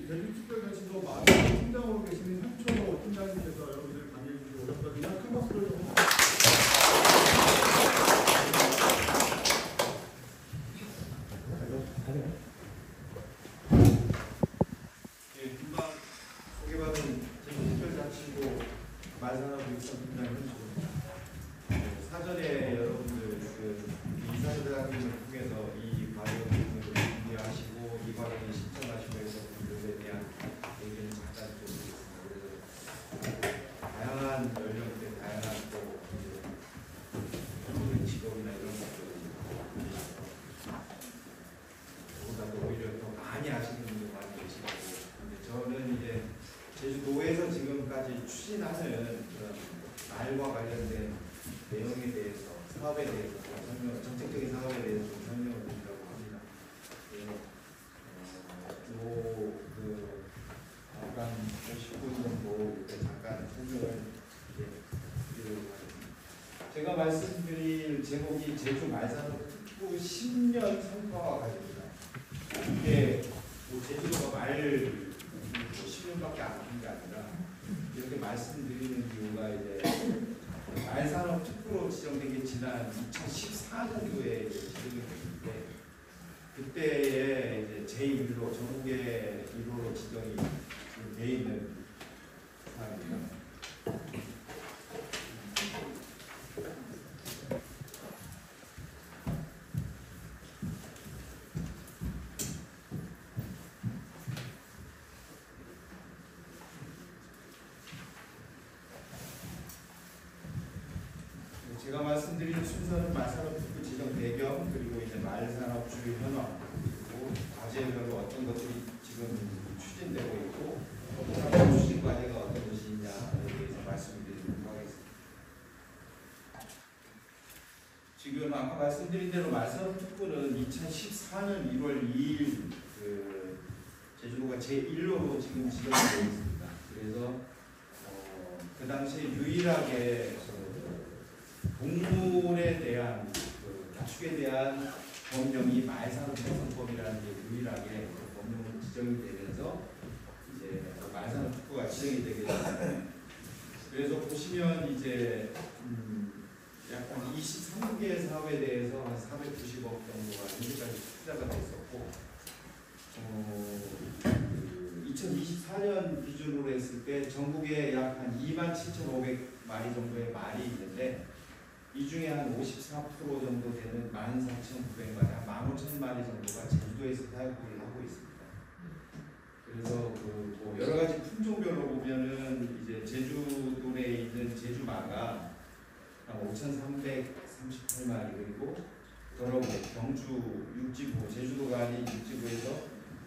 제주특별자치도 많은 팀장으로 계시는 현초 팀장님께서 여러분들 강의해 주시고 오셨거든요. 큰 박수를 좀. 예, 금방 소개받은 제주특별자치도 말산하고 있던 팀장 현초입니다. 사전에 여러분들 이사회장님을 통해서 이 과정을 준비하시고 이 과정에 신청하시고 해서 분들에 대한 얘기는 잠깐 좀 드리겠습니다. 그래서 다양한 연령대, 다양한 또 직업이나 이런 것들을 보다도 오히려 더 많이 아시는 분도 많이 계시고, 근데 저는 이제 제주도에서 지금까지 추진하는 그런 말과 관련된 내용에 대해서, 사업에 대해서 설명, 정책적인 사업에 대해서 좀 설명을 드리려고 합니다. 잠깐 50분 정도 잠깐 설명을 드리려고 하겠습니다. 제가 말씀드릴 제목이 제주 말산업 특구 10년 성과와 관련입니다. 이게 제주도가 말 10년밖에 안 한 게 아니라 이렇게 말씀드리는 이유가 이제 말산업 특구로 지정된 게 지난 2014년도에 지정이 됐는데, 그때에 이제 제1로 전국의 1호로 지정이 돼 있는 사항입니다. 제가 말씀드린 순서는 말산업특구 지정 배경, 그리고 이제 말산업 주요 현황, 그리고 과제별로 어떤 것들이 지금 추진되고 있고, 사업 추진 과제가 어떤 것이 있냐에 대해서 말씀드리도록 하겠습니다. 지금 아까 말씀드린 대로 말산업특구는 2014년 1월 2일 제주도가 제1호로 지금 지정이 되어 있습니다. 그래서 그 당시에 유일하게 동물에 대한 가축에 대한 법령이 말산업형성법이라는 게 유일하게 법령으로 지정이 되면서 이제 말산업특구가 지정이 되게 됩니다. 그래서 보시면 이제 약간 23개 사업에 대해서 한 490억 정도가 현재까지 투자가 됐었고, 2024년 기준으로 했을 때 전국에 약 한 27,500마리 정도의 말이 있는데, 이 중에 한 54% 정도 되는 14,900마리, 한 15,000마리 정도가 제주도에서 사육을 하고 있습니다. 그래서 뭐 여러 가지 품종별로 보면은 이제 제주도 내에 있는 제주마가 한 5,338마리, 그리고 더러브 경주 육지부, 제주도가 아닌 육지부에서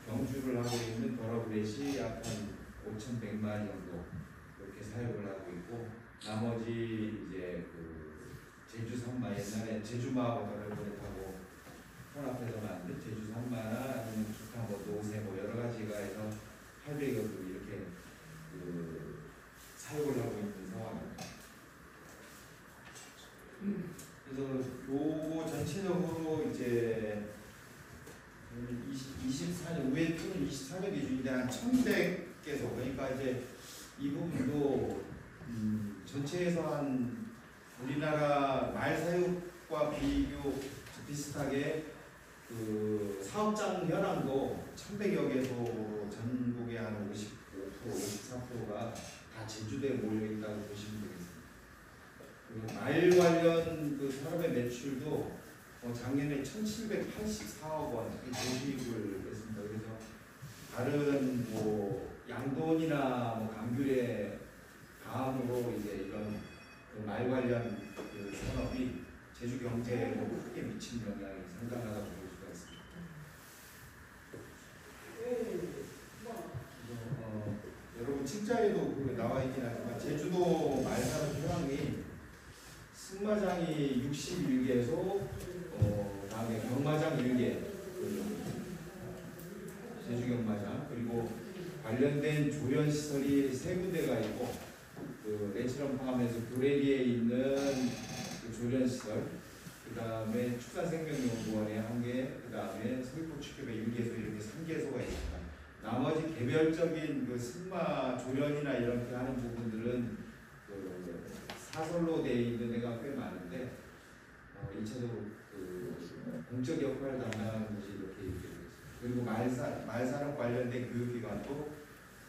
경주를 하고 있는 더러브렛이 약 한 5,100마리 정도 이렇게 사육을 하고 있고, 나머지 이제 제주 산마, 옛날에 제주마하고 더러브렛하고 혼합해서 만든 제주 산마나 아니면 기타 뭐 노새 뭐 여러 가지가 해서 800여 그 이렇게 사육을 하고 있는 상황입니다. 그래서 요거 전체적으로 이제 24년 위에 또는 24년 기준인데 한 1,100개소, 그러니까 이제 이 부분도 전체에서 한 우리나라 말 사육과 비슷하게 사업장 현황도 1,100여 개소로 전국에 한 55%, 54%가 다 제주도에 몰려 있다고 보시면 되겠습니다. 말 관련 산업의 매출도 작년에 1,784억 원 조직을 했습니다. 그래서 다른 뭐 양돈이나 뭐 감귤의 다음으로 이제 이런 말 관련 산업이 제주 경제에 크게 미친 영향이 상당하다고 볼 수가 있습니다. 여러분 책자에도 나와 있긴 하지만 제주도 말산업 현황이 승마장이 61개소, 다음에 경마장 1개, 제주 경마장, 그리고 관련된 조련시설이 3군데가 있고, 내추럴 팜에서 교레리에 있는 조련시설, 그 다음에 축산생명연구원에 1개, 그 다음에 서귀포축협에 1개소, 이렇게 3개소가 있습니다. 나머지 개별적인 그 승마 조련이나 이렇게 하는 부분들은 그 사설로 돼 있는 데가 꽤 많은데 2차적으로 그 공적 역할을 담당하는 곳이 이렇게 있습니다. 그리고 말산업 관련된 교육기관도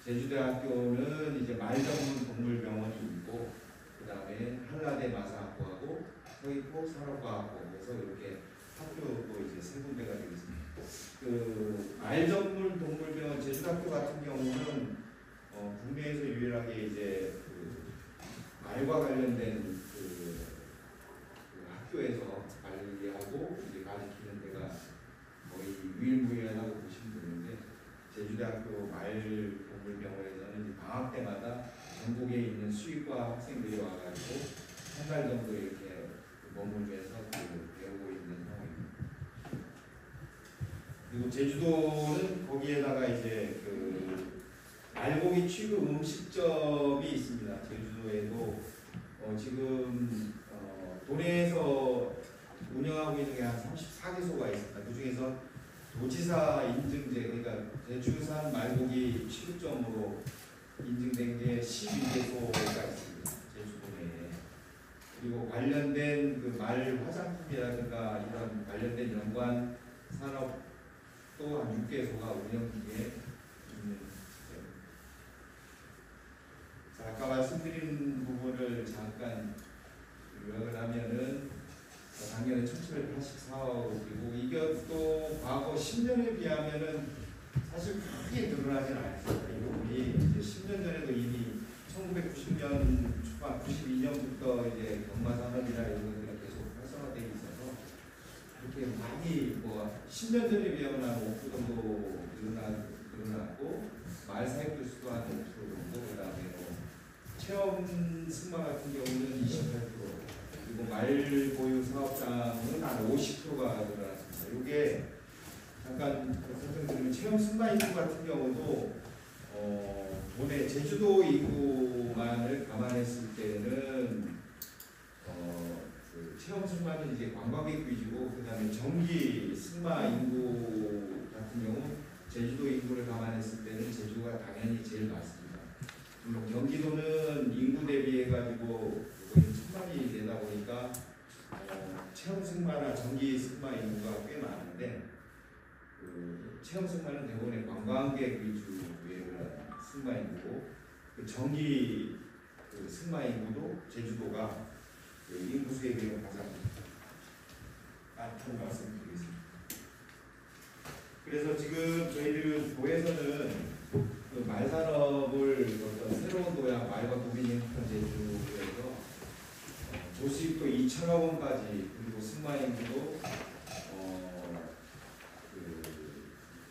제주대학교는 이제 말전문 동물병원이 있고 그 다음에 한라대 마사학부하고 서귀포 산업과학부에서 이렇게 학교도 이제 세 군데가 되겠습니다. 그 말전문 동물병원 제주대학교 같은 경우는 국내에서 유일하게 이제 그 말과 관련된 그 학교에서 관리하고 이제 가르치는 데가 거의 유일무이하다고 보시면 되는데 제주대학교 말동물병원에서는 방학 때마다 전국에 있는 수의과 학생들이 와가지고 한 달 정도 이렇게 머물면서 배우고 있는 상황입니다. 그리고 제주도는 거기에다가 이제 그 말고기 취급 음식점이 있습니다. 제주도에도 지금 도내에서 운영하고 있는 게 한 34개소가 있습니다. 그 중에서 도지사 인증제, 그러니까 제주산 말고기 취급점으로 인증된 게 12개소가 있습니다. 제주도 내에. 그리고 관련된 그 말 화장품이라든가 이런 관련된 연관 산업도 한 6개소가 운영 중에 있는 시스템입니다. 자, 아까 말씀드린 부분을 잠깐 요약을 하면은 작년에 1784억이고 이것도 과거 10년에 비하면은 사실 크게 늘어나진 않았습니다. 이 부분이 이제 10년 전에도 이미 1990년 초반 92년부터 이제 경마산업이나 이런 것들이 계속 활성화되어 있어서 이렇게 많이 10년 전에 비하면 한 5% 정도 늘어났고 말 사육 수도 한 5% 정도, 그 다음에 체험 승마 같은 경우는 28%, 그리고 말 보유 사업장은 한 50%가 늘어났습니다. 이게 잠깐 설명드리면 체험 승마 인구 같은 경우도 도내 제주도 인구만을 감안했을 때는 그 체험 승마는 이제 관광객 위주고 그 다음에 정기 승마 인구 같은 경우 제주도 인구를 감안했을 때는 제주도가 당연히 제일 많습니다. 물론 경기도는 인구 대비해 가지고 1000만이 되다 보니까 체험 승마나 정기 승마 인구가 꽤 많은데 그 체험 승마는 대부분의 관광객 위주의 승마 인구고 그 정기 그 승마 인구도 제주도가 그 인구수에 비해 가장 많다는 말씀드리겠습니다. 그래서 지금 저희들 도에서는 그 말산업을 어떤 새로운 도약 말과 도민이 행복한 제주에서 조수입도 2천억 원까지, 그리고 승마 인구도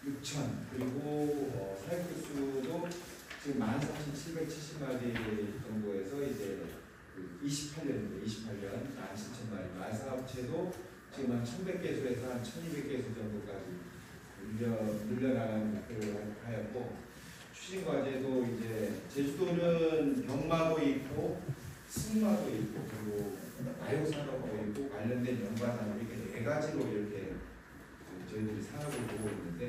6천, 그리고 사육 수도 지금 14,770마리 정도에서 이제 28년 17,000마리, 말사업체도 지금 한 1,100개소에서 한 1,200개소 정도까지 늘려나가는 목표를 하였고, 추진 과제도 이제 제주도는 경마도 있고 승마도 있고 그리고 마요산업도 있고 관련된 연관산업 이렇게 네 가지로 이렇게 저희들이 산업을 보고 있는데,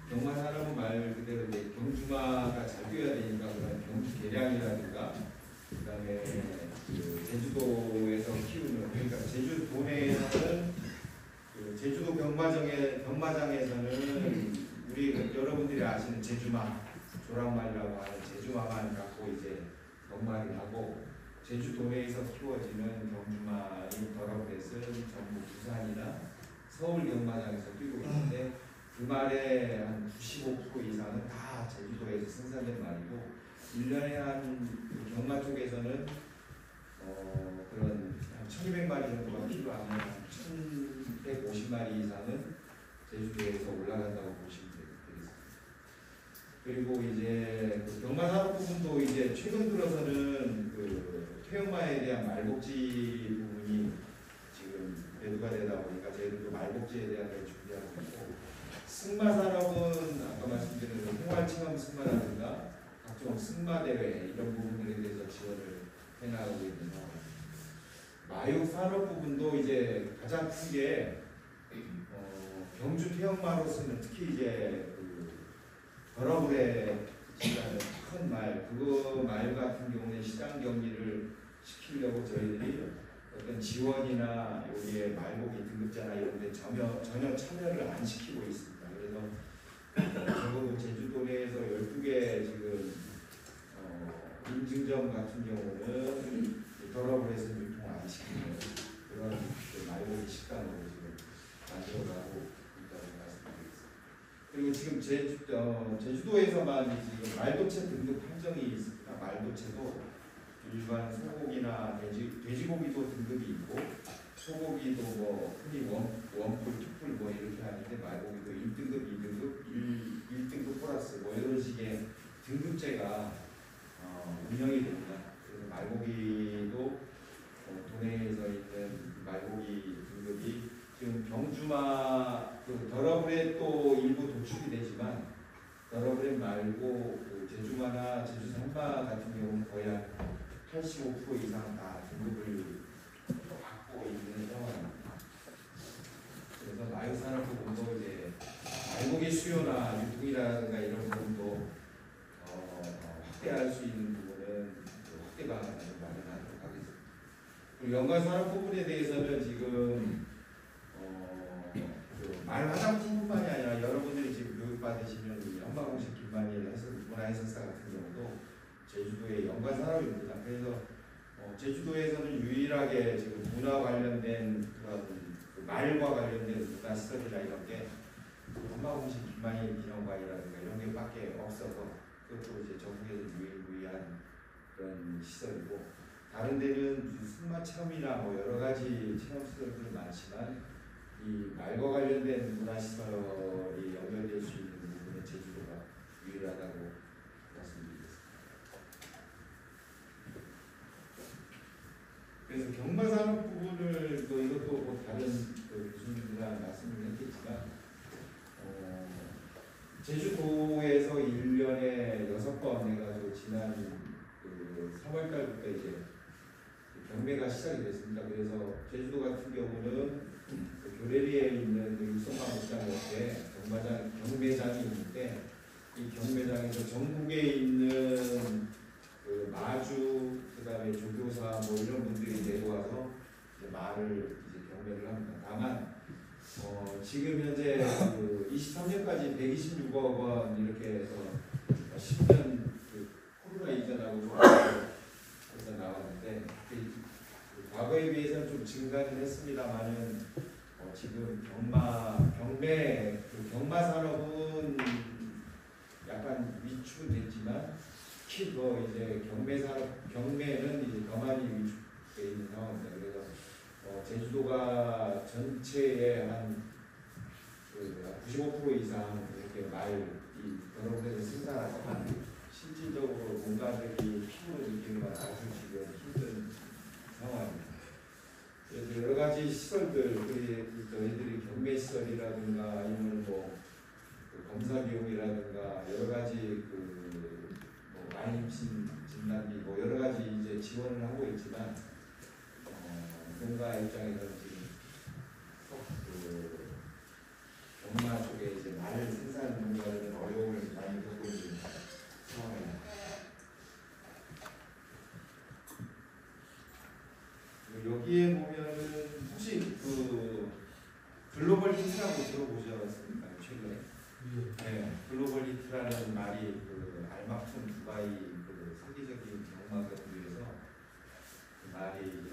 경마산업은 말 그대로 이제 경주마가 잘 뛰어야 되니까 그런 경주 개량이라든가 그다음에 그 제주도에서 키우는, 그러니까 제주도 내에서는 그 제주도 경마장에서는 우리 여러분들이 아시는 제주마, 조랑말이라고 하는 제주마만 갖고 이제 경마를 하고, 제주도 내에서 키워지는 경주마인 더럽렛은 전부 부산이나 서울 경마장에서 뛰고 있는데 그 말의 한 95% 이상은 다 제주도에서 생산된 말이고, 1년에 한 경마 쪽에서는 그런 한 1200마리 정도가 필요하면 한 1150마리 이상은 제주도에서 올라간다고 보시면 되겠습니다. 그리고 이제 그 경마산업 부분도 이제 최근 들어서는 그 퇴역마에 대한 말복지 부분이 지금 배두가 되다 보니까 저희들도 말복지에 대한 걸 준비하고 있고, 승마 산업은 아까 말씀드린 생활체험 승마라든가 각종 승마 대회 이런 부분들에 대해서 지원을 해나가고 있는 상황입니다. 마육 산업 부분도 이제 가장 큰 게 경주 태역마로서는 특히 이제 그 더러브레 시라는 큰 말, 그거 말 같은 경우는 시장 격리를 시키려고 저희들이 어떤 지원이나 여기에 말고기 등급제나 이런 데 전혀 참여를 안 시키고 있습니다. 그래서 적어도 제주도 내에서 12개 지금 인증점 같은 경우는 더러브레에서 유통 안 시키는 그런 말고기 식당으로 지금 만들어가고 있다고 말씀드리겠습니다. 그리고 지금 제주도에서만 지금 말도체 등급 판정이 있습니다. 말도체도 일반 소고기나 돼지고기도 등급이 있고 소고기도 뭐 흔히 원뿔, 투뿔 뭐 이렇게 하는데 말고기도 1등급, 2등급, 1등급 플러스 뭐 이런 식의 등급제가 운영이 됩니다. 그래서 말고기도 도내에서 있는 말고기 등급이 지금 경주마 더러브레 또 일부 도축이 되지만 더러브레 말고 제주마나 제주 산마 같은 경우는 거의 한 85% 이상 다 등급을 받고 있는 상황입니다. 그래서 마육산업부분도 이제 말고기 수요나 유통이라든가 이런 부분도 확대할 수 있는 부분은 확대 방안을 마련하도록 하겠습니다. 그리고 연관산업 부분에 대해서는 지금 말 화장품뿐만이 아니라 여러분들이 지금 교육받으시는 이 한마공식 김만일 문화해설사 같은 경우도 제주도의 연관산업입니다. 그래서 제주도에서는 유일하게 지금 문화 관련된 그런 말과 관련된 문화시설이나 이런 게 한마공식 김만일 기념관이라든가 이런 게밖에 없어서 그것도 이제 전국에서 유일무이한 그런 시설이고 다른 데는 승마 체험이나 뭐 여러 가지 체험 시설들이 많지만 이 말과 관련된 문화시설이 연결될 수 있는 부분에 제주도가 유일하다고 말씀드리겠습니다. 그래서 경마산업 부분을 또 이것도 뭐 다른 교수님들이랑 말씀을 했겠지만 제주도에서 1년에 6번 해가지고 지난 3월달부터 이제 경매가 시작이 됐습니다. 그래서 제주도 같은 경우는 교레리에 있는 육성마 목장 옆에 경매장이 있는데 이 경매장에서 전국에 있는 마주 그다음에 조교사 뭐 이런 분들이 내려와서 이제 말을 이제 경매를 합니다. 다만 지금 현재 23년까지 126억 원 이렇게 해서 10년 코로나 이전하고 해서 나왔는데 과거에 비해서는 좀 증가는 했습니다만은 지금 경마 산업은 약간 위축은 됐지만 특히 더 이제 경매는 이제 더 많이 위축되어 있는 상황입니다. 그래서 제주도가 전체의 한 95% 이상 이렇게 여러분들이 생산하지만 실질적으로 농가들이 피부를 느끼는 건 아주 지금 힘든 상황입니다. 그래서 여러 가지 시설들, 저희들이 경매 시설이라든가 아니면 뭐 검사 비용이라든가 여러 가지 뭐 많이 진단비 뭐 여러 가지 이제 지원을 하고 있지만 농가 입장에서는 지금 경마 쪽에 이제 말 생산 농가들은 어려움을 많이 겪고 있는 상황입니다. 여기에 보면은 혹시 글로벌 히트라고 들어보셨습니까? 최근에? 네, 글로벌 히트라는 말이 알마품 두바이 세계적인 경마 경기에서 그 말이 이제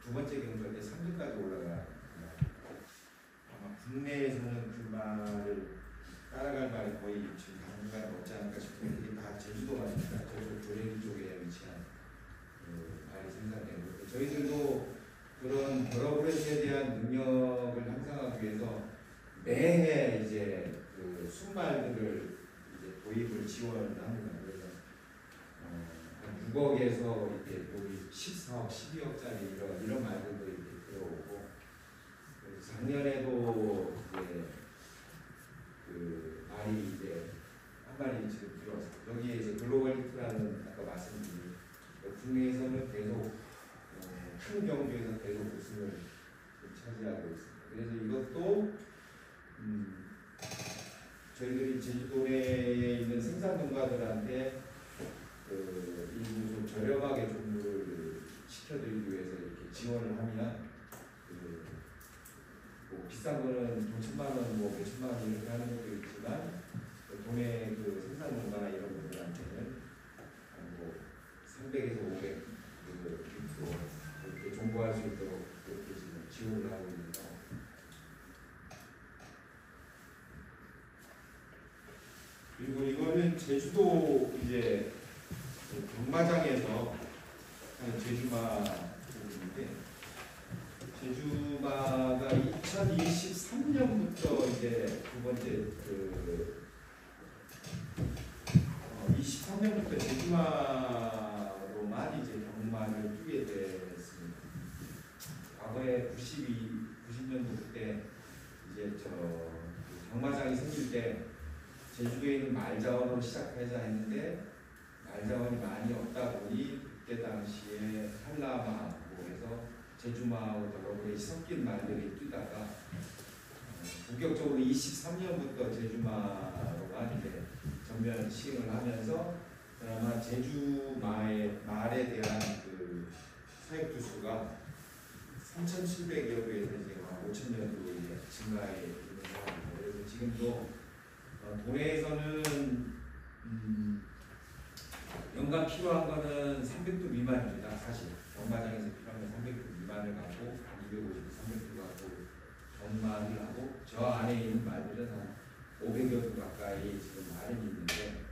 두 번째 경주할 때 3등까지 올라가. 아마 국내에서는 그 말을 따라갈 말이 거의 지금 당분간 없지 않을까 싶은데 이게 다 제주도 말입니다. 제주도 조례리 쪽에 위치한 말이 생산되고 저희들도 그런 더러브레스에 대한 능력을 향상하기 위해서 매해 이제 순말들을 이제 도입을 지원을 합니다. 그래서 한 6억에서 이렇게 여기 14억, 12억짜리 이런 말들도 이렇게 들어오고 작년에도 이제 말이 이제 한 마리 지금 들어왔어요. 여기에 이제 글로벌 히트라는 아까 말씀드린 국내에서는 계속 큰 경주에서 계속 우승을 차지하고 있습니다. 그래서 이것도 저희들이 제주도 내에 있는 생산 농가들한테 일부 좀 저렴하게 종류를 시켜드리기 위해서 이렇게 지원을 하면 뭐 비싼 거는 돈 1,000만 원, 뭐 몇천만 원 이렇게 하는 것도 있지만 동네 생산 농가나 이런 분들한테는 뭐 300에서 500 이렇게 정보할 수 있도록 이렇게 지금 지원을 하고 있는 상황. 그리고 이거는 제주도 이제 경마장에서 하는 제주마 부분인데, 제주마가 2023년부터 이제 두 번째 23년부터 제주마로만 이제 경마를 뛰게 됐습니다. 과거에 90년도 그때 이제 경마장이 생길 때 제주도에 있는 말자원으로 시작하자 했는데 말자원이 많이 없다 보니 그때 당시에 한라마하고 해서 제주마하고 더불어 섞인 말들이 뛰다가 본격적으로 23년부터 제주마로만 이제 전면 시행을 하면서 그나마 제주마의 말에 대한 사육 두수가 3,700여 개에서 이제 5,000여로 이제 증가해 있는 상황입니다. 그래서 지금도 도내에서는 연간 필요한 거는 300도 미만입니다. 사실 경마장에서 필요한 건 300도 미만을 갖고 250, 300도 갖고 경마를 하고 저 안에 있는 말들은 한 500여 도 가까이 지금 말은 있는데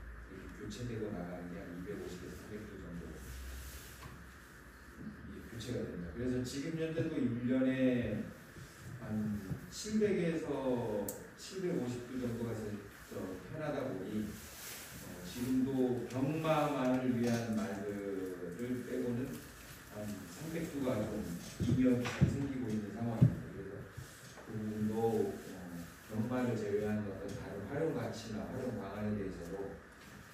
교체되고 나가는 게 한 250에서 300도 정도 교체가 됩니다. 그래서 지금 현재도 1년에 한 700에서 750도 정도가 편하다 보니 지금도 경마만을 위한 말들을 빼고는 한 300도가 좀 이면 잘 생기고 있는 상황입니다. 그래서 그 부분도 경마를 제외한 어떤 다른 활용 가치나 활용 방안에 대해서도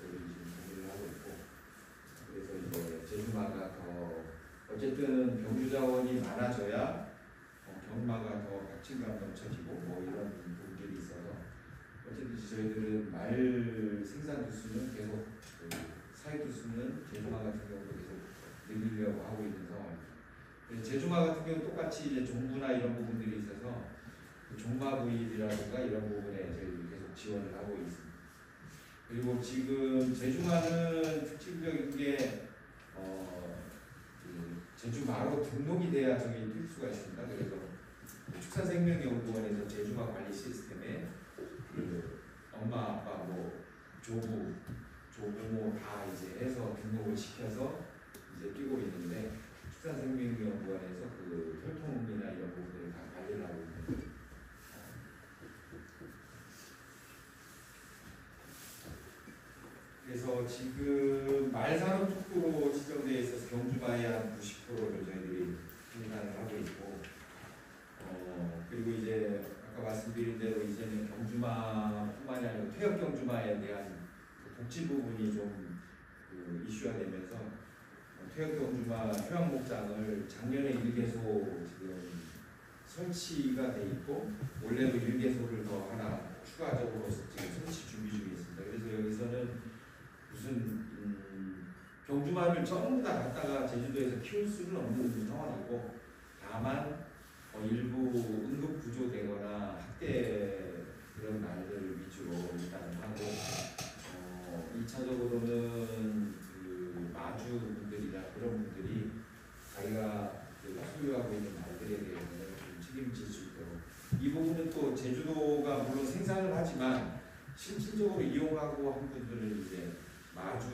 우리 지금 고민을 하고 있고, 그래서 이제 제주마가 더 어쨌든 병주 자원이 많아져야 경마가 더 박진감 넘쳐지고 뭐 이런 부분들이 있어서 어쨌든 저희들은 말 생산 두수는 계속 사육 두수는 제주마 같은 경우도 계속 늘리려고 하고 있는 상황입니다. 제주마 같은 경우 똑같이 이제 종부나 이런 부분들이 있어서 종마 부입이라든가 이런 부분에 저희 계속 지원을 하고 있습니다. 그리고 지금 제주마는 특징적인 게 제주마로 등록이 돼야 저기 뛸 수가 있습니다. 그래서 축산생명연구원에서 제주마 관리 시스템에 엄마, 아빠, 뭐 조부, 조부모 다 이제 해서 등록을 시켜서 이제 뛰고 있는데 축산생명연구원에서 혈통이나 이런 부분들을 다 관리를 하고 있는. 그래서 지금 말산업 특구로 지정되어 있어서 경주마의 한 90%를 저희들이 생산을 하고 있고, 그리고 이제 아까 말씀드린 대로 이제는 경주마뿐만이 아니라 퇴역 경주마에 대한 복지 부분이 좀 이슈가 되면서 퇴역 경주마 휴양 목장을 작년에 1개소 지금 설치가 돼 있고 올해도 1개소를 더 하나 추가적으로 지금 설치 준비 중에 있습니다. 그래서 여기서는 무슨 경주마를 전부 다 갖다가 제주도에서 키울 수는 없는 상황이고, 다만 일부 응급 구조되거나 학대 그런 말들 위주로 일단 하고, 2차적으로는 마주 분들이나 그런 분들이 자기가 소유하고 있는 말들에 대해서는 좀 책임질 수 있도록, 이 부분은 또 제주도가 물론 생산을 하지만 실질적으로 이용하고 한 분들은 이제 마주,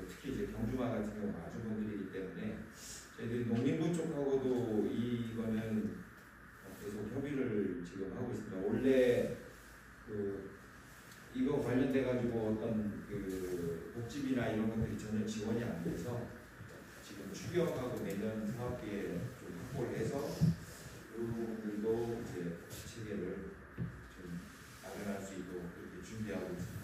특히 이제 경주마 같은 경우 마주분들이기 때문에 저희들이 농림부 쪽하고도 이거는 계속 협의를 지금 하고 있습니다. 원래 이거 관련돼 가지고 어떤 복지비나 이런 것들이 전혀 지원이 안 돼서 지금 추경하고 내년 사업비에 좀 확보를 해서 그 부분들도 이제 체계를 좀 마련할 수 있도록 그렇게 준비하고 있습니다.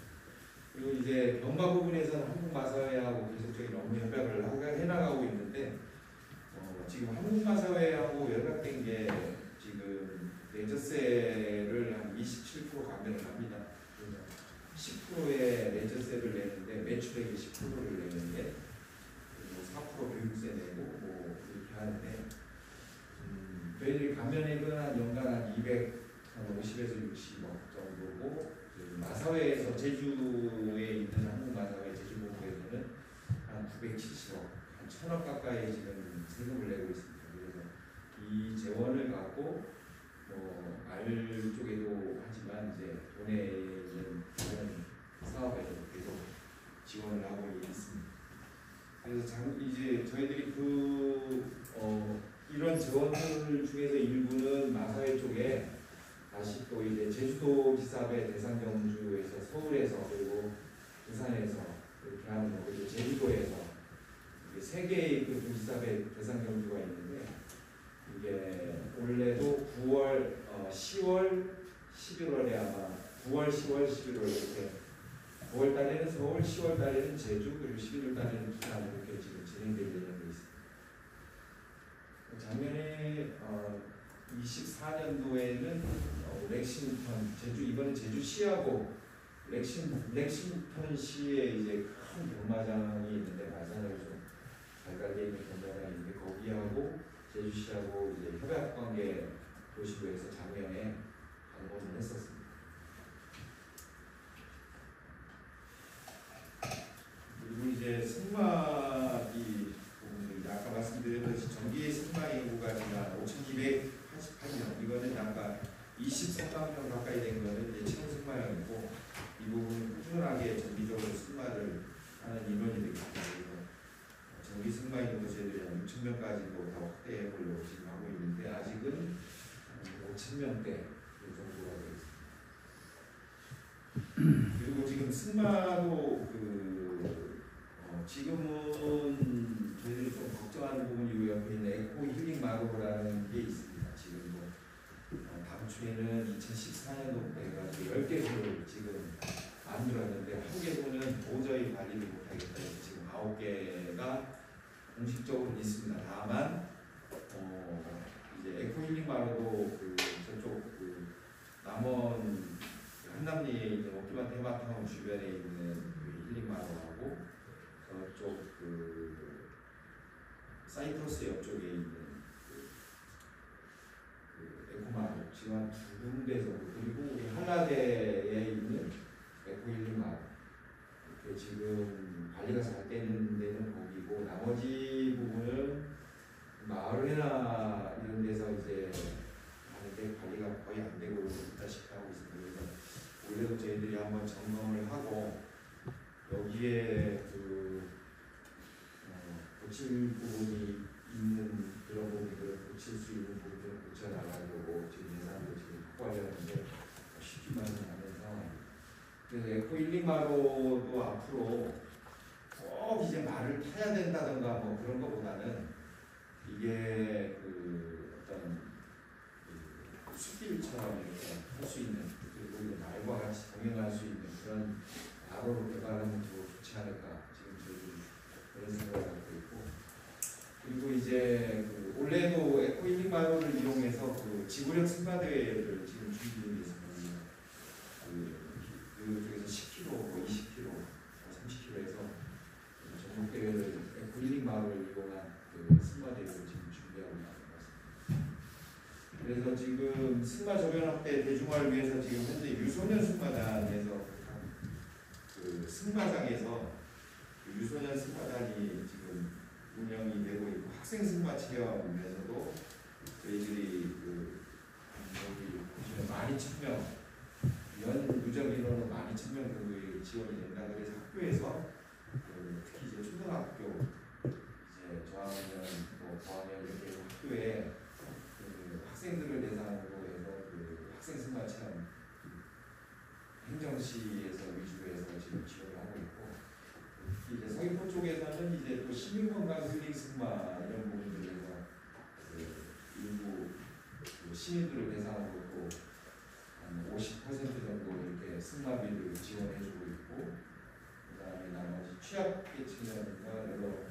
그리고 이제 경마 부분에서는 한국마사회하고 계속적인 업무 협약을 해나가고 있는데, 지금 한국마사회하고 연락된 게 지금 내저세를 한 27% 감면을 합니다. 10%의 레저세를 내는데 매출액의 10%를 내는데 뭐 4% 교육세 내고 뭐 이렇게 하는데 저희들이 감면액은 한 연간 한 250에서 60억 정도고 마사회에서 제주에 있는 한국마사회 제주본부에서는 한 970억, 한 1000억 가까이 지금 세금을 내고 있습니다. 그래서 이 재원을 갖고 뭐 알 쪽에도 하지만 이제 돈에 있는 다른 사업에도 계속 지원을 하고 있습니다. 그래서 이제 저희들이 이런 지원들 중에서 일부는 마사회 쪽에 다시 또 이제 제주도 기사회 대상 경주에서 서울에서 그리고 부산에서 이렇게 하는 거 그리고 제주도에서 이게 세 개의 그 도지사회 대상 경주가 있는데 이게 원래도 9월, 10월, 11월에 아마 9월, 10월, 11월 이렇게 9월 달에는 서울, 10월 달에는 제주, 그리고 11월 달에는 부산 이렇게 지금 진행될 예정돼 있습니다. 작년에 24년도에는 렉싱턴, 제주 이번에 제주시하고 렉싱턴 시에 이제 큰 경마장이 있는데 마산을 좀 잘 깔려 있는 경마장이 있는데 거기하고 제주시하고 이제 협약관계 도시부에서 작년에 방문을 했었습니다. 그리고 이제 승마기 부분들 아까 말씀드렸듯이 정기 승마 인구가 지금 5,288명 이거는 아까 23만 명 가까이 된 거는 이제 체험 승마형이고 이 부분은 꾸준하게 정기적으로 승마를 하는 인원이 되기 때문에 정기 승마 인구 저희들이 한 6,000명까지도 더 확대해 보려고 지금 하고 있는데 아직은 5,000명대 정도가 되어 있습니다. 그리고 지금 승마도 지금은 저희들이 좀 걱정하는 부분이 옆에 있는 에코 힐링 마루라는 게 있습니다. 지금 뭐 다음 주에는 2014년도부터 해가지고 10개소를 지금 만들었는데 한 개소는 도저히 관리를 못하겠다 해서 지금 9개가 공식적으로 있습니다. 다만 이제 에코 힐링 마루도 저쪽 남원 한남리에 있는 오키마 테마타운 주변에 있는 힐링 마루하고 저쪽 사이프러스 옆쪽에 있는 에코마루 지금 한 2군데 정도 그리고 우리 한라대에 있는 에코힐링 마루 이렇게 지금 관리가 잘 되는 데는 거기고 나머지 부분은 마을회나 이런 데서 이제 하는데 관리가 거의 안 되고 있다시피 하고 있습니다. 그래서 올해도 저희들이 한번 점검을 하고 여기에 고칠 부분이 있는 그런 부분들을 고칠 수 있는 부분들을 고쳐나가려고 지금 예산도 지금 확보하려는데 쉽지만은 않은 상황입니다. 그래서 에코힐링 마루도 앞으로 꼭 이제 말을 타야 된다던가 뭐 그런 것보다는 이게 어떤 숲길처럼 이렇게 할 수 있는 그리고 말과 같이 동행할 수 있는 그런 마루로 개발하면 더 좋지 않을까 지금 저희들이 그런 생각을 갖고 있고 그리고 이제 올해도 에코힐링 마루를 이용해서 지구력 승마대회를 지금 준비 중에 있습니다. 그쪽에서 10km, 20km, 30km에서 전국대회를 에코힐링 마루를 이용한 승마대회를 지금 준비하고 있는 것 같습니다. 그래서 지금 승마 저변 확대 대중화를 위해서 지금 현재 유소년 승마단에서 승마장에서 유소년 승마단이 지금 운영이 되고 있고 학생 승마 체험에서도 저희들이 여기 보시면 12,000명 연 누적 인원은 12,000명 정도의 지원이 된다. 그래서 학교에서 특히 이제 초등학교 이제 저학년 뭐 고학년 이렇게 학교에 학생들을 대상으로 해서 학생 승마 체험 행정시에서 위주로 해서 지금 지원을 하고 있고 이제 서귀포 쪽에서는 이제 또 시민건강 힐링 승마 이런 부분들에서 일부 시민들을 대상으로 또 한 50% 정도 이렇게 승마비를 지원해주고 있고 그다음에 나머지 취약계층이라든가 여러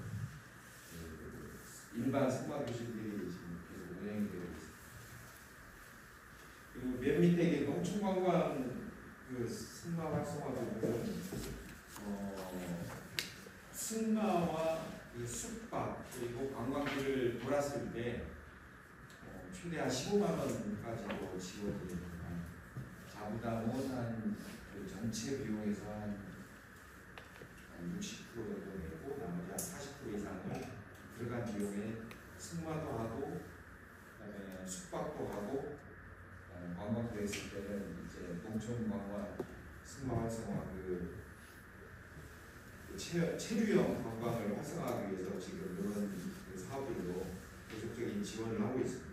일반 승마 교실들이 지금 계속 운영이 되고 있습니다. 그리고 맨 밑에 이게 농촌관광 승마 활성화 부분은 승마와 그 숙박 그리고 관광지를 돌았을 때 최대한 15만 원까지도 지원이 됩니다. 자부담은 그 전체 비용에서 한 60% 정도 내고 나머지 한 40% 이상을 들어간 비용에 승마도 하고 그다음에 숙박도 하고 관광도 했을 때는 이제 농촌 관광 승마 활성화 그 체류형 관광을 활성화하기 위해서 지금 이런 그 사업들도 계속적인 지원을 하고 있습니다.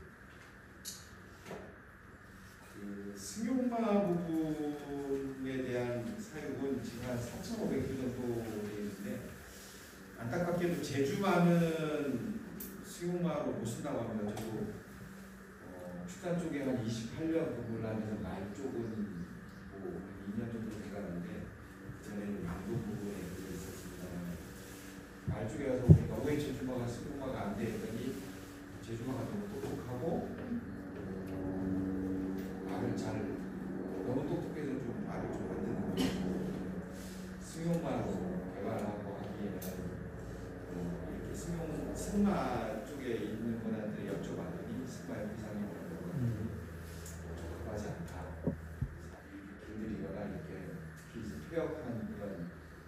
그 승용마 부분에 대한 사육은 지금 한 4,500주 정도 되어 있는데 안타깝게도 제주마는 승용마로 못 쓴다고 합니다. 저도 축산 쪽에 한 28년 근무를 하면서 말 쪽은 뭐 2년 정도 돼가는데 전에는 양돈 부분에 있었습니다. 말 쪽에 가서 보니까 왜 제주마가 승용마가 안 돼? 했더니 제주마가 너무 똑똑하고 말을 잘 너무 똑똑해서 좀 말을 좀 안 듣는 거예요. 승용마로 개발하고 하기에는 이렇게 승마 쪽에 있는 분한테 여쭤봤더니 승마의 비상이 적합하지 않다. 길들이거나 이렇게 특히 이제 퇴역한 그런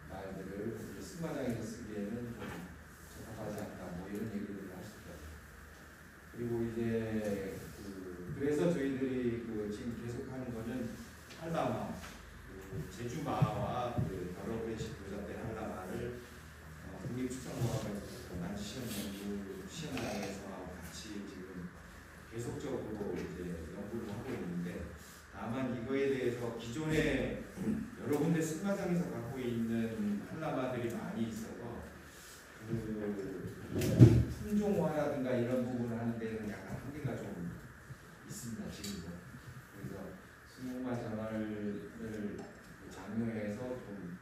말들을 승마장에서 쓰기에는 좀 적합하지 않다. 뭐 이런 얘기들을 하시더라고요. 그리고 이제 그래서 저희들이 지금 계속하는 거는 한라마, 제주마와 여러 조작된 한라마를 국립축산공학원 시험장에서 같이 지금 계속적으로 이제 연구를 하고 있는데 다만 이거에 대해서 기존에 여러 군데 승마장에서 갖고 있는 한라마들이 많이 있어서 품종화라든가 이런 부분을 하는 데는 약간 한계가 좀 있습니다. 지금도. 그래서 승용마 전화를 장려해서 좀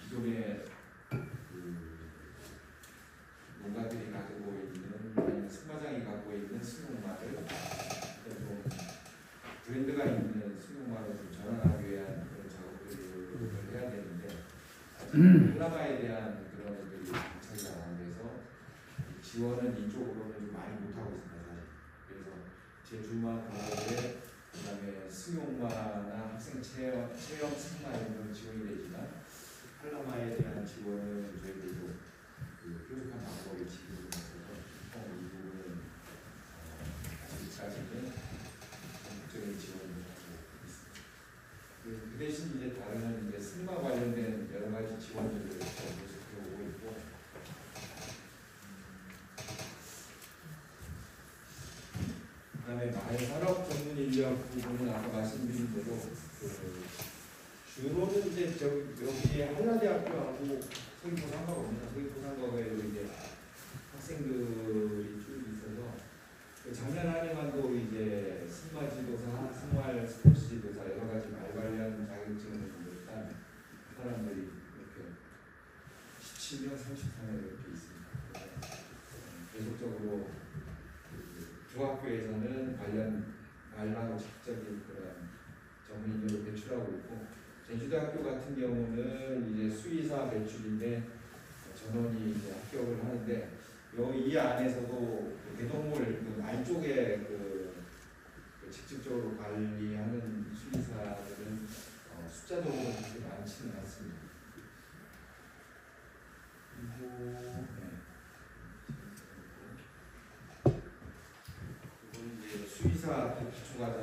기존의 농가들이 가지고 있는 아니면 승마장이 갖고 있는 승용마를 좀 브랜드가 있는 승용마로 좀 전환하기 위한 그런 작업들을 해야 되는데 한라마에 대한 그런 것들이 정착이 안 돼서 지원은 이쪽으로는 좀 많이 못하고 있습니다. 그래서 제주마 과외에 그다음에 승용마나 학생 체험 승마 이런 건 지원이 되지만 한라마에 대한 지원은 저희들도 뾰족한 방법을 지금 있어서 이 부분은 아직까지는 적극적인 지원을 하고 있습니다. 그 대신 이제 다른 이제 승마 관련된 여러 가지 지원들을 계속해 오고 있고 그다음에 말산업 전문 인력 부분은 아까 말씀드린 대로 주로는 이제 여기 한라대학교하고 서귀포 상가거든요. 서귀포 상가에 이제 학생들이 쭉 있어서 작년 한 해만도 이제 승마 지도사, 승마 스포츠 지도사 여러 가지 말 관련 자격증을 딴 사람들이 이렇게 17명, 34명 이렇게 있습니다. 계속적으로 중학교에서는 관련 말하고 직접적인 그런 전문 인력을 배출하고 있고 제주대학교 같은 경우는 이제 수의사 배출인데 전원이 이제 합격을 하는데 이 안에서도 대동물 말 쪽에 직접적으로 관리하는 수의사들은 숫자적으로 그렇게 많지는 않습니다. 그리고 이건 이제 수의사 기초과정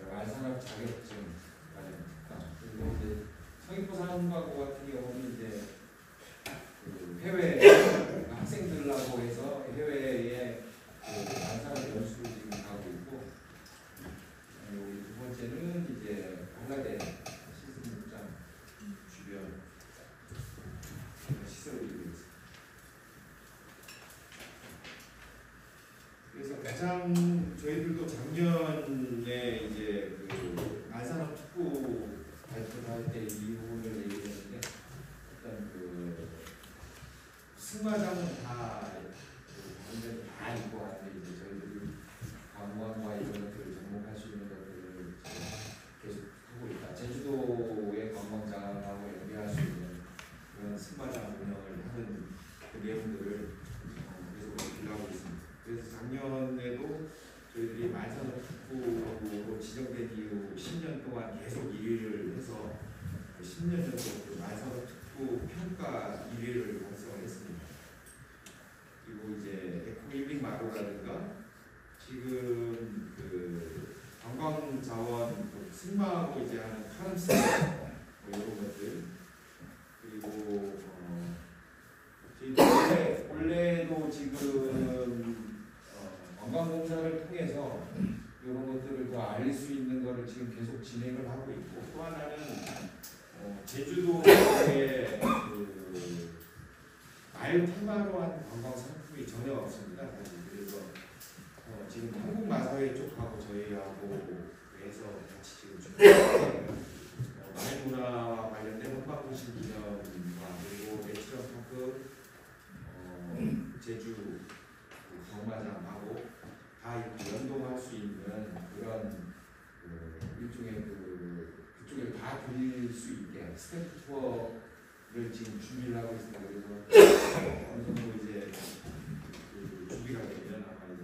말산업 자격증 그리고 이제 서귀포 상가고 같은 경우는 이제 해외 학생들하고 해서 해외에 말산업 연수를 지금 가고 있고 여기 두 번째는 이제 한라대 시스템장 주변 시설을 이루고 있습니다. 그래서 가장 저희들도 작년에 이제 말산업 특구 발표를 할 때 이 부분을 얘기했는데 일단 승마장은 다 다른데도 다 있고 한데 이제 저희들이 관광과 이런 것들을 접목할 수 있는 것들을 계속 하고 있다. 2000년 정도 그 말사로 특구 평가 1위를 달성했습니다. 그리고 이제 에코힐링 마루라든가 지금 그 관광자원 승마하고 이제 하는 카름스 뭐 이런 것들 그리고 저희 원래도 지금 관광공사를 통해서 이런 것들을 더 알릴 수 있는 것을 지금 계속 진행을 하고 있고 또 하나는 제주도에 그 말 테마로 한 관광 상품이 전혀 없습니다. 사실. 그래서 지금 한국 마사회 쪽하고 저희하고 해서 같이 지금 준비하고 말 문화와 관련된 한방도시 기념과 그리고 내추럴 파크 제주 그 경마장하고 다 이렇게 연동할 수 있는 그런 일종의 그쪽에 다 들릴 수 있게 스태프 투어를 지금 준비를 하고 있습니다. 그래서 어느 정도 이제 준비가 되면 아마 이제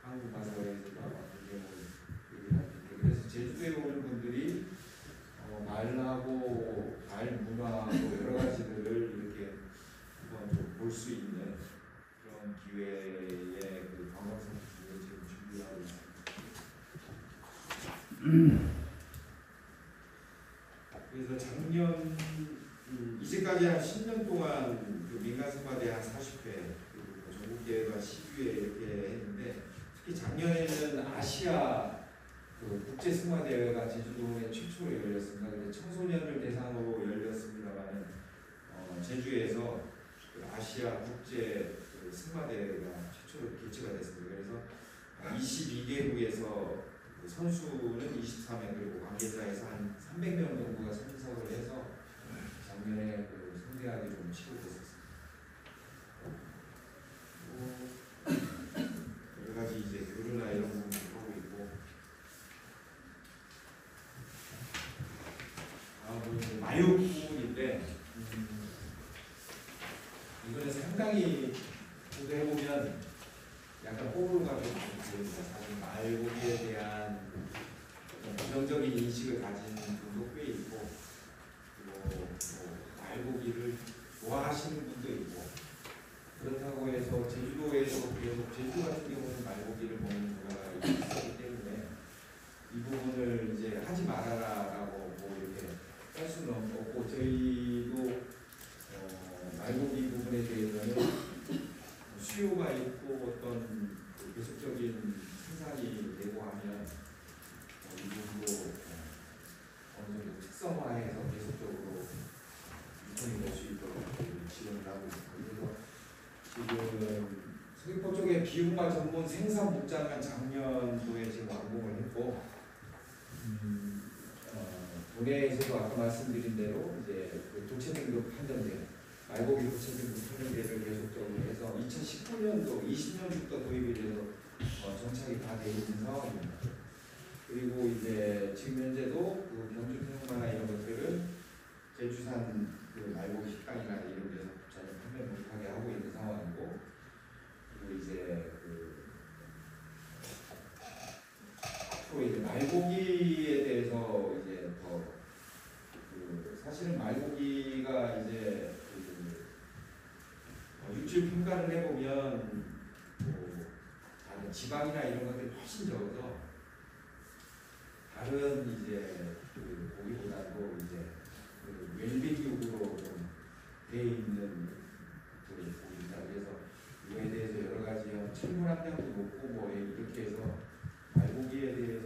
한국 마사회에서도 아마 얘기할 텐데 그래서 제주도에 오는 분들이 말하고 말 문화하고 여러 가지들을 이렇게 한번 좀 볼 수 있는 그런 기회의 그 관광 상품을 지금 준비하고 있습니다. 그래서 작년 이제까지 한 10년 동안 그 민간 승마대 한 40회 그리고 전국 대회가 10회 이렇게 했는데 특히 작년에는 아시아 그 국제 승마 대회가 제주도에 최초로 열렸습니다. 근데 청소년을 대상으로 열렸습니다만은 제주에서 그 아시아 국제 그 승마 대회가 최초로 개최가 됐습니다. 그래서 22개국에서 그 선수는 23명 그리고 관계자에서 한 300명 정도가 참석을 해서 작년에 그 성대하게 좀 치고됐었습니다. 여러 가지 이제 교류나 이런 부분도 하고 있고. 다음은 마육 부분인데 이거는 상당히 보도해보면 약간 호불호가 좀 보입니다. 사실 말고기에 대한 부정적인 인식을 가진 분도 꽤 있고 그리고 말고기를 좋아하시는 분도 있고 그렇다고 해서 제주도에서 계속 제주 같은 경우는 말고기를 먹는 문화가 있기 때문에 이 부분을 이제 하지 말아라라고 뭐 이렇게 할 수는 없고 저희도 말고기 부분에 대해서는 수요가 있고 어떤 계속적인 생산이 되고 하면 이 부분도 어느 정도 특성화해서 계속적으로 유통이 될 수 있도록 지원을 하고 있습니다. 그래서 지금 서귀포 쪽에 비육마 전문 생산 목장은 작년도에 지금 완공을 했고 도내에서도 아까 말씀드린 대로 이제 그 도체 등급 판정제 말고기 도체 등급 판정제를 계속적으로 해서 2019년도 20년부터 도입이 돼서 정착이 다 되어 있는 상황입니다. 그리고 이제 지금 현재도 그 경주 태국마나 이런 것들은 제주산 그 말고기 식당이나 이런 데서 전혀 판매 못하게 하고 있는 상황이고 그리고 이제 앞으로 이제 말고기에 대해서 이제 더 사실은 말고기가 이제 육질 평가를 해보면 다른 지방이나 이런 것들이 훨씬 적어서 다른 이제 고기보다도 이제 웰빙육으로 좀 돼 있는 고기입니다. 그래서 이거에 대해서 여러 가지 철분 함량도 높고 뭐 이렇게 해서 말고기에 대해서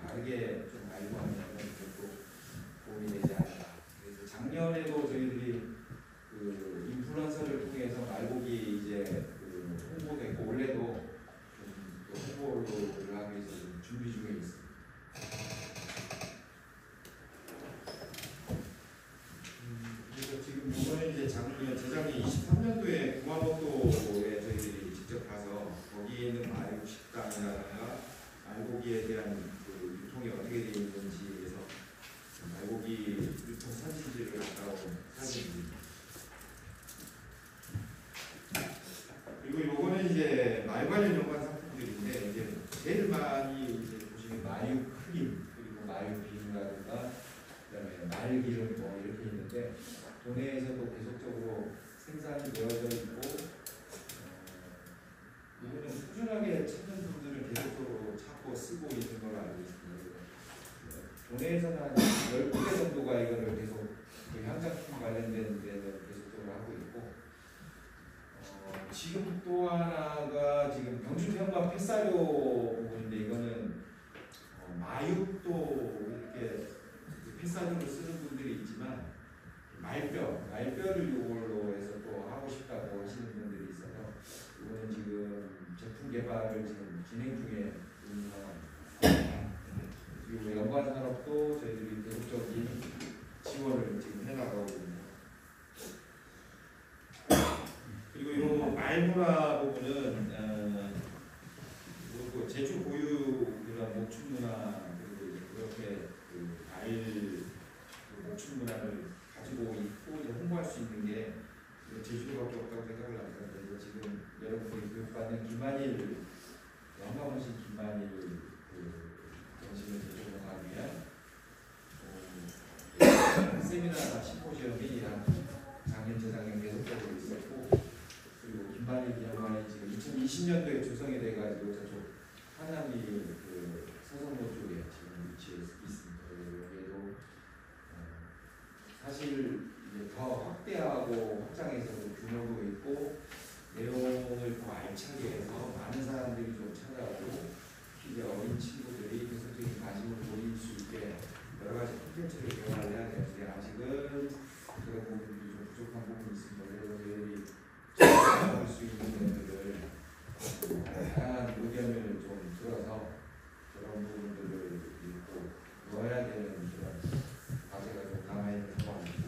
다르게 좀 알고 하면 그것도 도움이 되지 않을까. 그래서 작년에도 저희들이 그 인플루언서를 통해서 말고기 이제 홍보됐고 올해도 좀 홍보를 하기 위해서 좀 준비 중에 있습니다. 그래서 지금 이번에 이제 재작년 23년도에 구마모토에 저희들이 직접 가서 거기에 있는 말육 식당이라든가 말고기에 대한 그 유통이 어떻게 되어 있는지에서 말고기 유통 사진지를 갔다 온 사진입니다. 그리고 요거는 이제 말 관련 연관 상품들인데 이제 제일 많이 이제 보시면 마육 크림 그리고 마육 비누라든가 그다음에 말기름 뭐 있는데 도내에서도 계속적으로 생산이 되어져 있고 이거는 꾸준하게 찾는 분들을 계속적으로 찾고 쓰고 있는 걸로 알고 있습니다. 도내에서는 한 12개 정도가 이거를 계속 그 향작품 관련된 데는 계속적으로 하고 있고 지금 또 하나가 지금 병준현마 폐사료 부분인데 이거는 마육도 이렇게 폐사료로 쓰는 분들이 있지만 말뼈를 이걸로 해서 또 하고 싶다고 하시는 분들이 있어서 이거는 지금 제품 개발을 지금 진행 중에 있는 상황입니다. 그리고 연관산업도 저희들이 계속적인 지원을 지금 해나가고 있습니다. 그리고 이 말문화 부분은 제주 고유 그런 목축 문화 그리고 그렇게 그 목축 문화를 가지고 있고 이제 홍보할 수 있는 게 제주도밖에 없다고 생각을 합니다. 그래서 지금 여러분들이 교육받는 김한일 영감원신 김한일 그 정신을 제공하기 위한 세미나나 심포지엄이 작년 재작년 계속적으로 있었고 그리고 김한일 양반이 지금 2020년도에 조성이 돼가지고 저쪽 하남이 그 서성로 쪽에 지금 위치해 있습니다. 여기에도 사실 이제 더 확대하고 확장해서도 규모도 있고 내용을 더 알차게 해서 많은 사람들이 좀 찾아오고 이제 어린 친구들이 계속적인 관심을 보일 수 있게 여러 가지 콘텐츠를 개발을 해야 되는데 아직은 그런 부분들이 좀 부족한 부분이 있습니다. 그래서 저희들이 볼 수 있는 것들을 다양한 의견을 좀 들어서 그런 부분들을 꼭 넣어야 되는 그런 과제가 좀 남아있는 상황입니다.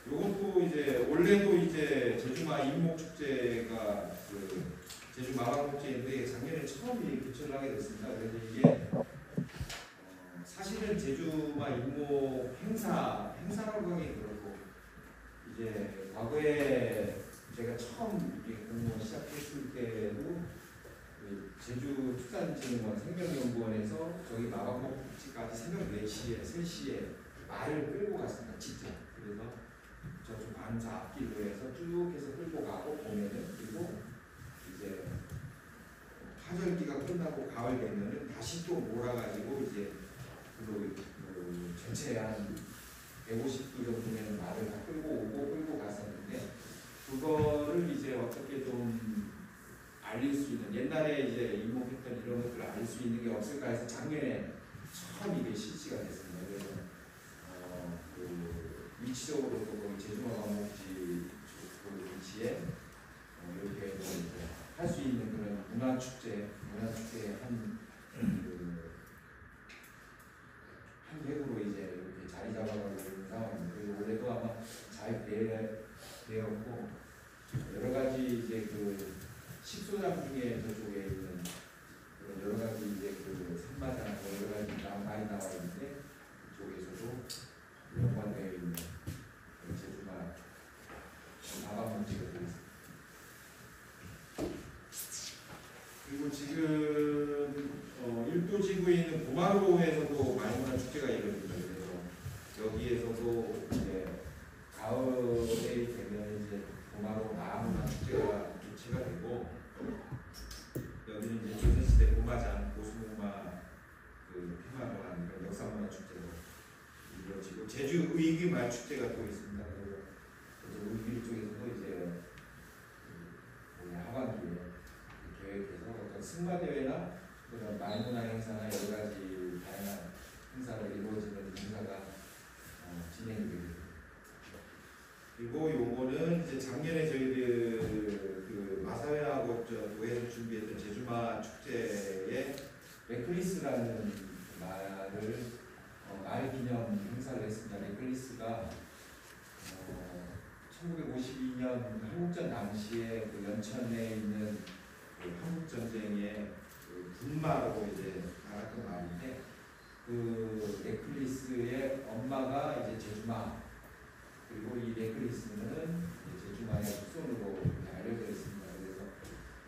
요것도 이제 원래도 이제 제주마 인목축제가 그 제주 마감축제인데 작년에 처음 개최를 하게 됐습니다. 그래서 이게 사실은 제주마 인목 행사라고 하기 그렇고 이제 과거에 제가 처음 이렇게 공무원 시작했을 때도 제주 축산진흥원 생명연구원에서 저기 마감목지까지 새벽 4시에 3시에 말을 끌고 갔습니다. 직접. 그래서 저쪽 반사 앞길로 해서 쭉 해서 끌고 가고 보면은 그리고 이제 파절기가 끝나고 가을 되면은 다시 또 몰아가지고 이제 그 전체 한 150도 정도 되는 말을 다 끌고 갔었는데 그거를 이제 어떻게 좀 알릴 수 있는 옛날에 이제 입목했던 이런 것들을 알릴 수 있는 게 없을까 해서 작년에 처음 이게 실시가 됐습니다. 그래서 그 위치적으로 또 거기 제주마감목지 그 위치에 이렇게 할 수 있는 그런 문화축제의 한 획으로 이제 이렇게 자리 잡아가고 있는 상황입니다. 그리고 올해도 아마 잘 되었고 여러 가지 이제 그 식소장 중에 저쪽에 있는 여러 가지 이제 그 산마장 여러 가지 많이 나와 있는데 그쪽에서도 연관되어 있는 제주마 마감목지가 되어 있습니다. 그리고 지금 일도지구에 있는 보마로에서도 말문화 축제가 이루어집니다. 그래서 여기에서도 이제 가을에 되면 이제 보마로 나문화 축제가 개최가 되고 여기는 이제 조선시대 보마장 고수문화 그 폐마를 하는 그런 역사문화 축제로 이루어지고 제주 의기말 축제가 또 있습니다. 그래서 의기 쪽에서도 이제 하반기에 계획해서 어떤 승마대회나 그런 말문화 행사나 여러 가지 다양한 행사가 이루어지는 행사가 진행이 됩니다. 그리고 요거는 이제 작년에 저희들 그 마사회하고 도에서 준비했던 제주마 축제에 네클리스라는 말을 말 기념 행사를 했습니다. 네클리스가 1952년 한국전 당시에 그 연천에 있는 그 한국전쟁의 그 분마로 이제 나갔던 말인데 그 네클리스의 엄마가 이제 제주마 그리고 이 네클리스는 제주마의 후손으로 알려져 있습니다. 그래서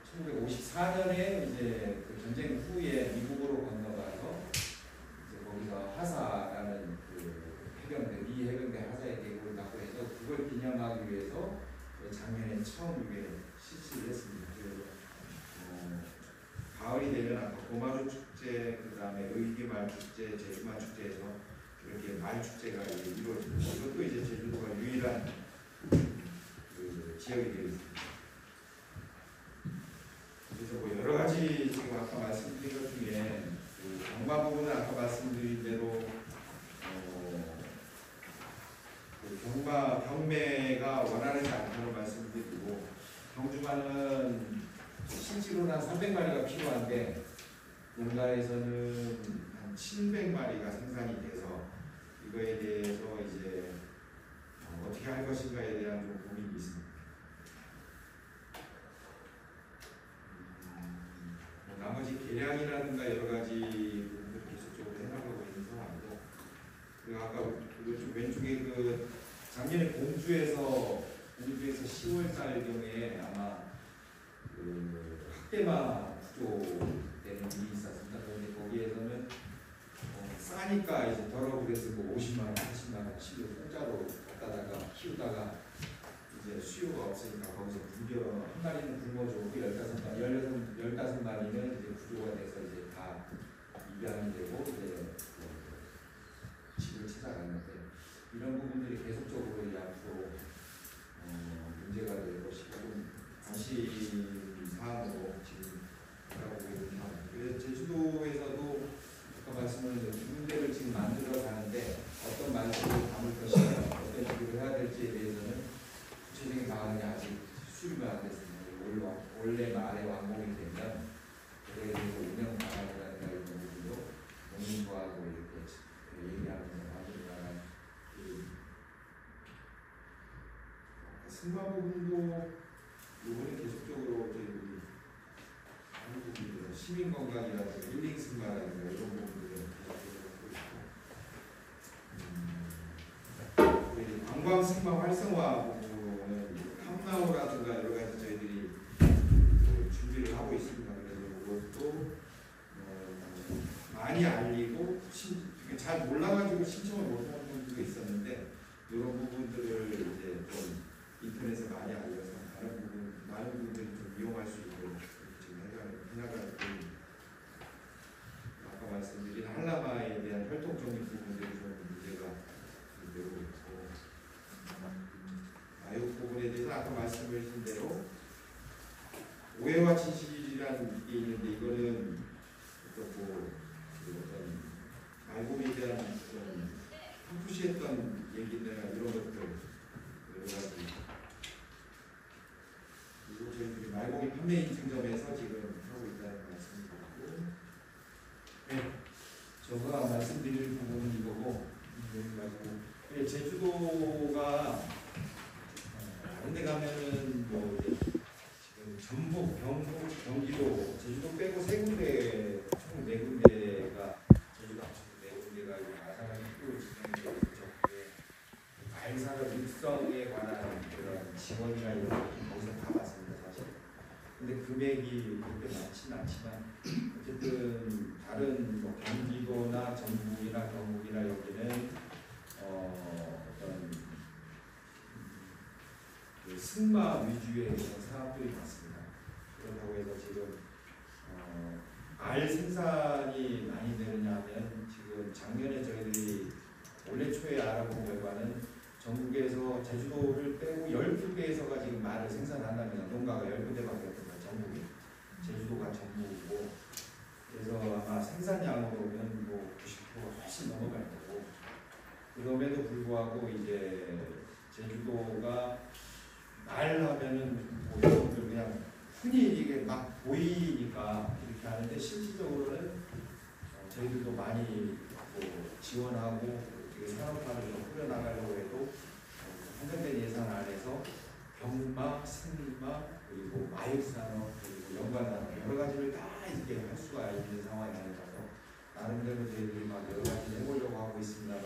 1954년에 이제 그 전쟁 후에 미국으로 건너가서 이제 거기서 하사라는 그 해병대 미 작년에 처음 이게 실시를 했습니다. 그래서 가을이 되면 아까 고마루 축제, 그 다음에 의기말 축제, 제주말 축제에서 이렇게 말 축제가 이루어집니다. 이것도 이제 제주도가 유일한 그 지역이 되어 있습니다. 그래서 뭐 여러 가지 지금 아까 말씀드린 것 중에 그 경마 부분은 아까 말씀드린 대로 그 경매가 원활하지 않다고 말씀드리고, 경주마는 실제로는 한 300마리가 필요한데 농가에서는 한 700마리가 생산이 돼서 이거에 대해서 이제 어떻게 할 것인가에 대한 좀 고민이 있습니다. 나머지 계량이라든가 여러 가지 부분들 계속적으로 해나가고 있는 상황이고, 그리고 아까 그 왼쪽에 그 작년에 공주에서 10월달 경우에 아마 그 학대마 구조되는 일이 있었습니다. 그런데 거기에서는 싸니까 이제 더러 그래서 뭐 50만 원, 80만 원씩을 공짜로 갖다다가 키우다가 이제 수요가 없으니까 거기서 한 마리는 굶어 주고 15마리는 이제 구조가 돼서 이제 다 입양이 되고 이제 집을 찾아갔는데, 이런 부분들이 계속적으로 이제 앞으로 문제가 될 것이고 좀 관심 사항으로 지금 하고 있는 상황입니다. 그래서 제주도에서도 아까 말씀드린 두 군데를 지금 만들어 가는데 어떤 말씀을 담을 것이냐, 어떤 식으로 해야 될지에 대해서는 구체적인 방안이 아직 수립이 안 됐습니다. 올해 말에 완공이 되면 그에 대해서 운영 방안이라든가 이런 부분도 농민부하고 이렇게 얘기하면서 만들어가는 승마 부분도 이번에 계속적으로 저희 하는 부분들은 시민 건강이라든가 힐링 승마라든가 이런 부분들을 계속적으로 하고 있고, 관광 승마 활성화 부분은 캄나오라든가 여러 가지 저희들이 준비를 하고 있습니다. 그래서 이것도 많이 알리고 잘 몰라가지고 신청을 못하는 분들도 있었는데, 이런 부분들을 이제 좀 인터넷에 많이 알려서 많은 분들이 좀 이용할 수 있도록 지금 해나가는 중입니다. 아까 말씀드린 한라마에 대한 혈통적인 부분들이 좀 문제가 되고 있고, 마육 부분에 대해서 아까 말씀드린 대로 오해와 진실이라는 게 있는데, 이거는 어떤 말고에 대한 푸시했던 얘기들이나 이런 것들 여러 가지, 그리고 저희들이 말고기 판매 인증점에서 지금 하고 있다는 말씀드리고, 네, 제가 말씀드릴 부분은 이거고, 제주도가 다른 데 가면은 뭐 지금 전북, 경북, 경기도, 제주도 빼고 세 군데, 총 네 군데가 제주도 합쳐서 네 군데가 마상을 또 진행되고 있죠. 말산업 육성에 관한 그런 지원이나 이런 거 거기서 다 받습니다, 사실. 근데 금액이 그렇게 많지는 않지만 어쨌든 다른 뭐 경기도나 전북이나 경북이나 여기는 어떤 그 승마 위주의 그런 사업들이 많습니다. 그렇다고 해서 지금 알 생산이 많이 되느냐 하면, 지금 작년에 저희들이 올해 초에 알아본 결과는 전국에서 제주도를 빼고 12개에서가 지금 말을 생산한답니다. 농가가 12개밖에 없습니다. 전국이. 제주도가 전부고, 그래서 아마 생산량으로 보면 뭐 90%가 훨씬 넘어갈 거고, 그럼에도 불구하고 이제 제주도가 말하면은 뭐 여러분들 그냥 흔히 이게 막 보이니까 이렇게 하는데, 실질적으로는 저희들도 많이 뭐 지원하고 산업화를 좀 꾸려나가려고 해도 한정된 예산 안에서 경마, 승마, 그리고 마육산업, 그리고 연관산업 여러 가지를 다 이렇게 할 수가 있는 상황이 아니라서 나름대로 저희들이 막 여러 가지를 해보려고 하고 있습니다만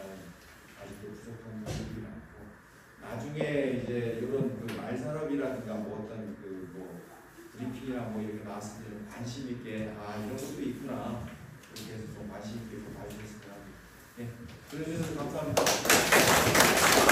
아직도 부족한 부분이 많고, 나중에 이제 이런 그 말산업이라든가 뭐 어떤 그 뭐 브리핑이나 뭐 이렇게 나왔을 때는 관심 있게 이런 것도 있구나, 이렇게 해서 좀 관심 있게 봐주셨으면 합니다. 네, 그래주셔서 감사합니다.